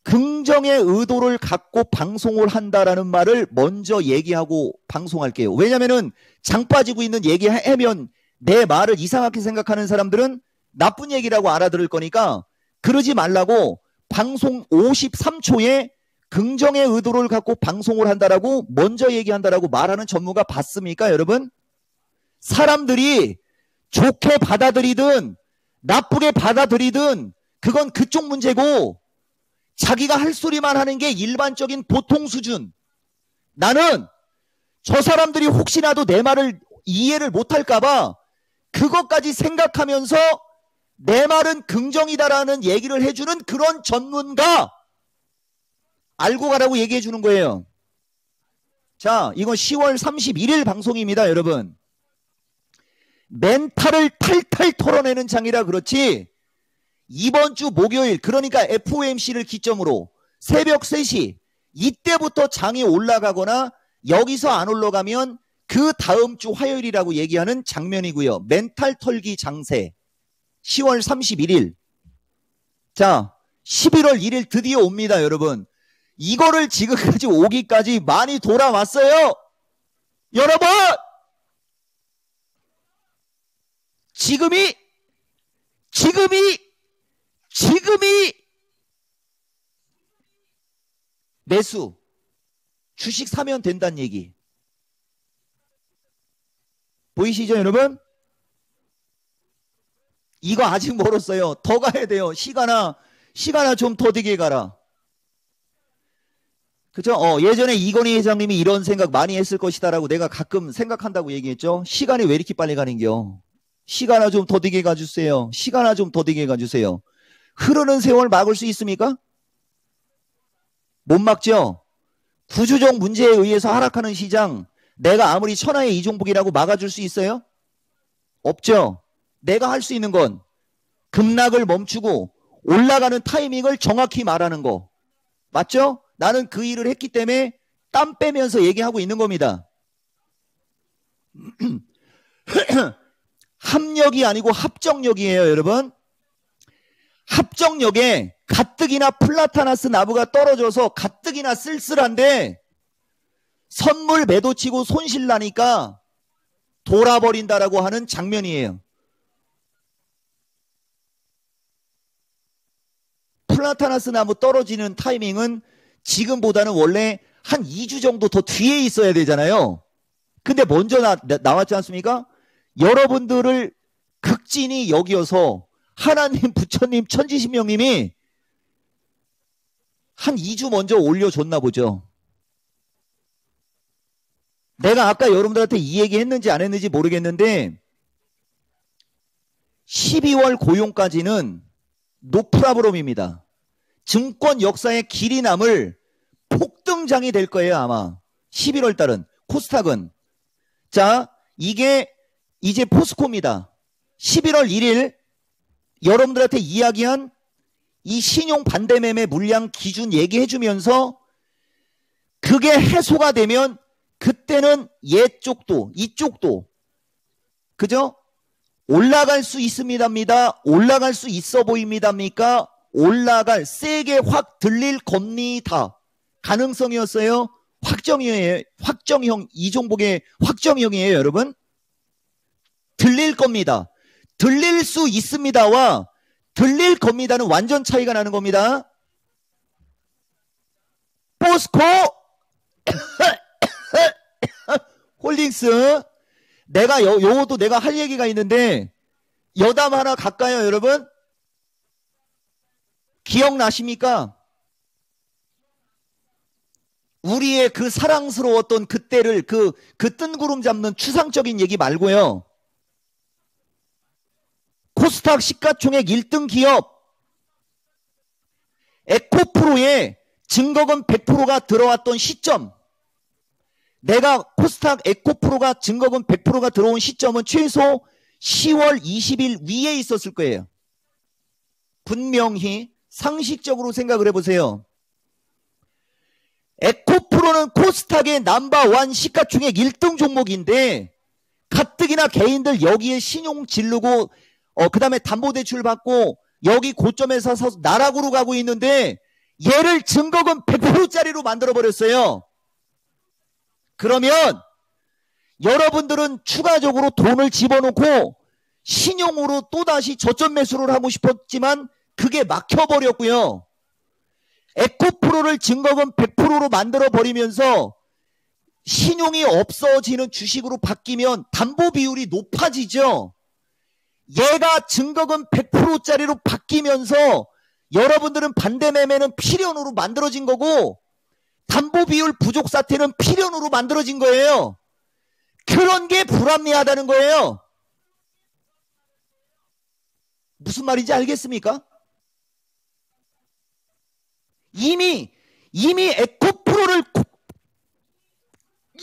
긍정의 의도를 갖고 방송을 한다라는 말을 먼저 얘기하고 방송할게요. 왜냐면은 장 빠지고 있는 얘기하면 내 말을 이상하게 생각하는 사람들은 나쁜 얘기라고 알아들을 거니까 그러지 말라고 방송 53초에 긍정의 의도를 갖고 방송을 한다라고 먼저 얘기한다라고 말하는 전문가 봤습니까, 여러분? 사람들이 좋게 받아들이든 나쁘게 받아들이든 그건 그쪽 문제고 자기가 할 소리만 하는 게 일반적인 보통 수준. 나는 저 사람들이 혹시라도 내 말을 이해를 못할까 봐 그것까지 생각하면서 내 말은 긍정이다라는 얘기를 해주는 그런 전문가 알고 가라고 얘기해 주는 거예요. 자, 이건 10월 31일 방송입니다, 여러분. 멘탈을 탈탈 털어내는 장이라 그렇지 이번 주 목요일 그러니까 FOMC를 기점으로 새벽 3시 이때부터 장이 올라가거나 여기서 안 올라가면 그 다음 주 화요일이라고 얘기하는 장면이고요. 멘탈 털기 장세 10월 31일 자 11월 1일 드디어 옵니다. 여러분 이거를 지금까지 오기까지 많이 돌아왔어요. 여러분 지금이 매수 주식 사면 된다는 얘기 보이시죠 여러분? 이거 아직 멀었어요. 더 가야 돼요. 시간아 좀 더디게 가라. 그죠? 예전에 이건희 회장님이 이런 생각 많이 했을 것이다라고 내가 가끔 생각한다고 얘기했죠. 시간이 왜 이렇게 빨리 가는겨? 시간아 좀 더디게 가주세요. 시간아 좀 더디게 가주세요. 흐르는 세월 막을 수 있습니까? 못 막죠? 구조적 문제에 의해서 하락하는 시장 내가 아무리 천하의 이종복이라고 막아줄 수 있어요? 없죠? 내가 할 수 있는 건 급락을 멈추고 올라가는 타이밍을 정확히 말하는 거 맞죠? 나는 그 일을 했기 때문에 땀 빼면서 얘기하고 있는 겁니다. 합력이 아니고 합정력이에요 여러분. 합정력에 가뜩이나 플라타나스 나무가 떨어져서 가뜩이나 쓸쓸한데 선물 매도치고 손실 나니까 돌아버린다라고 하는 장면이에요. 플라타나스 나무 떨어지는 타이밍은 지금보다는 원래 한 2주 정도 더 뒤에 있어야 되잖아요. 근데 먼저 나왔지 않습니까? 여러분들을 극진히 여기어서 하나님, 부처님, 천지신명님이 한 2주 먼저 올려줬나 보죠. 내가 아까 여러분들한테 이 얘기 했는지 안 했는지 모르겠는데 12월 고용까지는 노프라브롬입니다. 증권 역사의 길이 남을 폭등장이 될 거예요 아마. 11월 달은 코스닥은 자 이게 이제 포스코입니다. 11월 1일 여러분들한테 이야기한 이 신용 반대매매 물량 기준 얘기해주면서 그게 해소가 되면 그때는 얘쪽도 이쪽도 그죠? 올라갈 수 있습니다입니다. 올라갈 수 있어 보입니다입니까? 올라갈 세게 확 들릴 겁니다. 가능성이었어요. 확정이에요. 확정형 이종복의 확정형이에요 여러분. 들릴 겁니다. 들릴 수 있습니다와 들릴 겁니다는 완전 차이가 나는 겁니다. 포스코 홀딩스 내가 요것도 내가 할 얘기가 있는데 여담 하나 갈까요 여러분? 기억나십니까? 우리의 그 사랑스러웠던 그때를 그 뜬구름 잡는 추상적인 얘기 말고요. 코스닥 시가총액 1등 기업 에코프로에 증거금 100%가 들어왔던 시점 내가 코스닥 에코프로가 증거금 100%가 들어온 시점은 최소 10월 20일 위에 있었을 거예요. 분명히 상식적으로 생각을 해보세요. 에코프로는 코스닥의 넘버원 시가총액 1등 종목인데 가뜩이나 개인들 여기에 신용 지르고 그 다음에 담보대출 받고 여기 고점에서 사서 나락으로 가고 있는데 얘를 증거금 100%짜리로 만들어버렸어요. 그러면 여러분들은 추가적으로 돈을 집어넣고 신용으로 또다시 저점 매수를 하고 싶었지만 그게 막혀버렸고요. 에코프로를 증거금 100%로 만들어버리면서 신용이 없어지는 주식으로 바뀌면 담보 비율이 높아지죠. 얘가 증거금 100%짜리로 바뀌면서 여러분들은 반대매매는 필연으로 만들어진 거고 담보 비율 부족 사태는 필연으로 만들어진 거예요. 그런 게 불합리하다는 거예요. 무슨 말인지 알겠습니까? 이미 에코프로를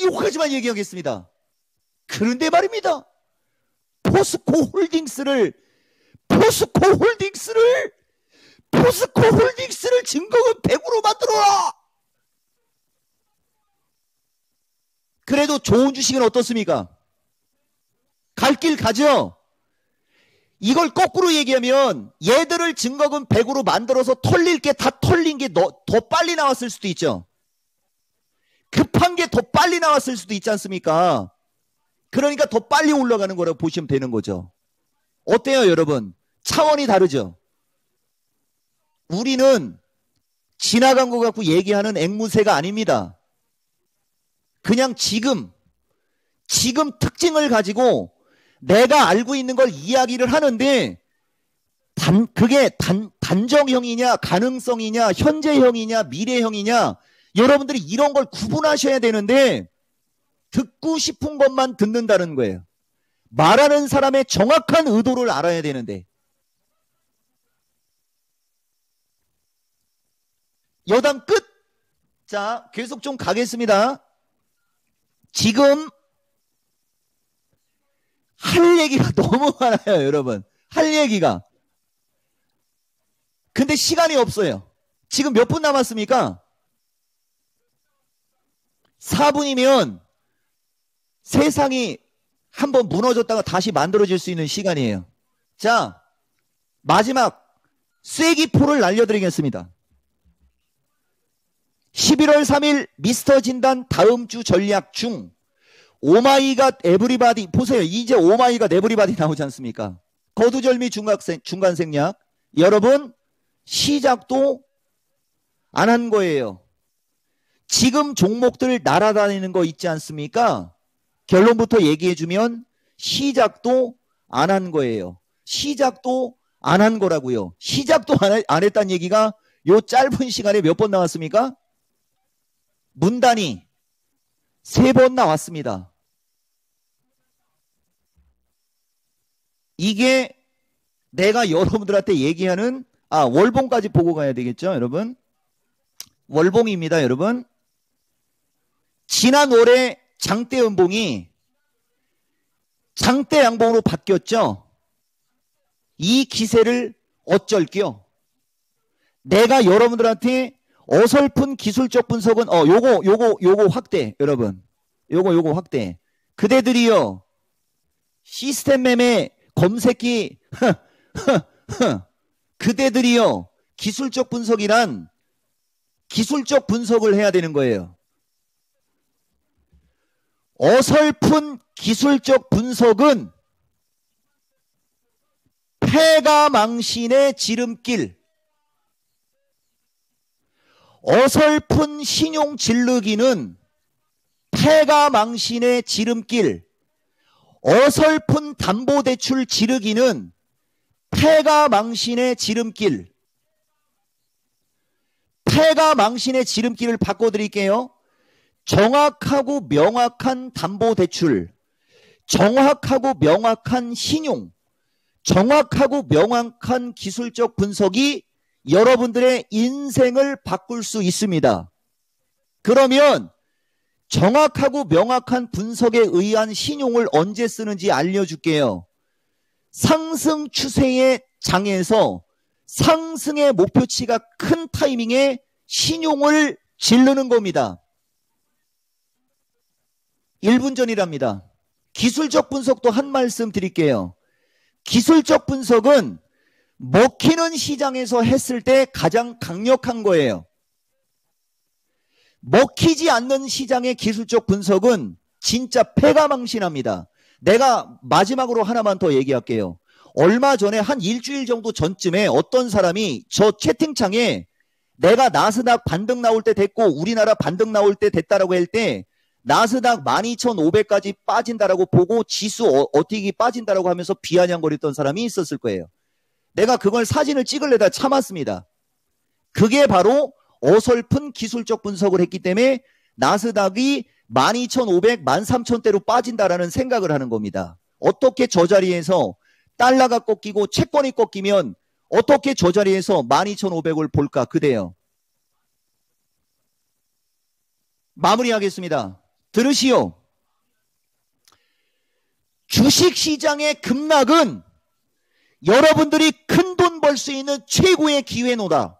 여기까지만 얘기하겠습니다. 그런데 말입니다. 포스코 홀딩스를 증거금 100으로 만들어라. 그래도 좋은 주식은 어떻습니까? 갈 길 가죠. 이걸 거꾸로 얘기하면 얘들을 증거금 100으로 만들어서 털릴 게 다 털린 게 더 빨리 나왔을 수도 있죠. 급한 게 더 빨리 나왔을 수도 있지 않습니까? 그러니까 더 빨리 올라가는 거라고 보시면 되는 거죠. 어때요, 여러분? 차원이 다르죠? 우리는 지나간 거 갖고 얘기하는 앵무새가 아닙니다. 그냥 지금 특징을 가지고 내가 알고 있는 걸 이야기를 하는데 그게 단정형이냐 가능성이냐 현재형이냐 미래형이냐 여러분들이 이런 걸 구분하셔야 되는데 듣고 싶은 것만 듣는다는 거예요. 말하는 사람의 정확한 의도를 알아야 되는데 여담 끝! 자, 계속 좀 가겠습니다. 지금 할 얘기가 너무 많아요, 여러분. 할 얘기가. 근데 시간이 없어요. 지금 몇 분 남았습니까? 4분이면 세상이 한번 무너졌다가 다시 만들어질 수 있는 시간이에요. 자, 마지막 쐐기포를 날려드리겠습니다. 11월 3일 미스터 진단 다음 주 전략 중 오마이갓 에브리바디 보세요. 이제 오마이갓 에브리바디 나오지 않습니까? 거두절미 중간 생략. 여러분 시작도 안 한 거예요. 지금 종목들 날아다니는 거 있지 않습니까? 결론부터 얘기해주면 시작도 안 한 거예요. 시작도 안 한 거라고요. 시작도 안 했다는 얘기가 요 짧은 시간에 몇 번 나왔습니까? 문단이 3번 나왔습니다. 이게 내가 여러분들한테 얘기하는 월봉까지 보고 가야 되겠죠, 여러분? 월봉입니다, 여러분. 지난 월에 장대 연봉이 장대 양봉으로 바뀌었죠. 이 기세를 어쩔게요. 내가 여러분들한테 어설픈 기술적 분석은 요거 확대, 여러분. 요거 확대. 그대들이요. 시스템 매매 검색기 그대들이요. 기술적 분석이란 기술적 분석을 해야 되는 거예요. 어설픈 기술적 분석은 패가 망신의 지름길. 어설픈 신용 지르기는 패가 망신의 지름길. 어설픈 담보대출 지르기는 패가 망신의 지름길. 패가 망신의 지름길을 바꿔드릴게요. 정확하고 명확한 담보대출, 정확하고 명확한 신용, 정확하고 명확한 기술적 분석이 여러분들의 인생을 바꿀 수 있습니다. 그러면 정확하고 명확한 분석에 의한 신용을 언제 쓰는지 알려줄게요. 상승 추세의 장에서 상승의 목표치가 큰 타이밍에 신용을 지르는 겁니다. 1분 전이랍니다. 기술적 분석도 한 말씀 드릴게요. 기술적 분석은 먹히는 시장에서 했을 때 가장 강력한 거예요. 먹히지 않는 시장의 기술적 분석은 진짜 패가 망신합니다. 내가 마지막으로 하나만 더 얘기할게요. 얼마 전에 한 일주일 정도 전쯤에 어떤 사람이 저 채팅창에 내가 나스닥 반등 나올 때 됐고 우리나라 반등 나올 때 됐다라고 할 때 나스닥 12,500까지 빠진다라고 보고 지수 어떻게 빠진다라고 하면서 비아냥거렸던 사람이 있었을 거예요. 내가 그걸 사진을 찍으려다 참았습니다. 그게 바로 어설픈 기술적 분석을 했기 때문에 나스닥이 12,500, 13,000대로 빠진다라는 생각을 하는 겁니다. 어떻게 저 자리에서 달러가 꺾이고 채권이 꺾이면 어떻게 저 자리에서 12,500을 볼까 그대요. 마무리하겠습니다. 들으시오. 주식시장의 급락은 여러분들이 큰 돈 벌 수 있는 최고의 기회노다.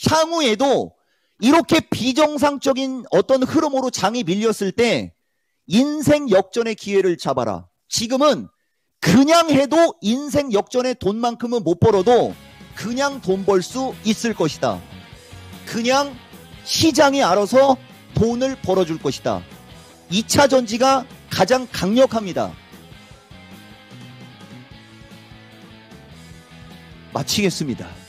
향후에도 이렇게 비정상적인 어떤 흐름으로 장이 밀렸을 때 인생 역전의 기회를 잡아라. 지금은 그냥 해도 인생 역전의 돈만큼은 못 벌어도 그냥 돈 벌 수 있을 것이다. 그냥 시장이 알아서 돈을 벌어줄 것이다. 2차 전지가 가장 강력합니다. 마치겠습니다.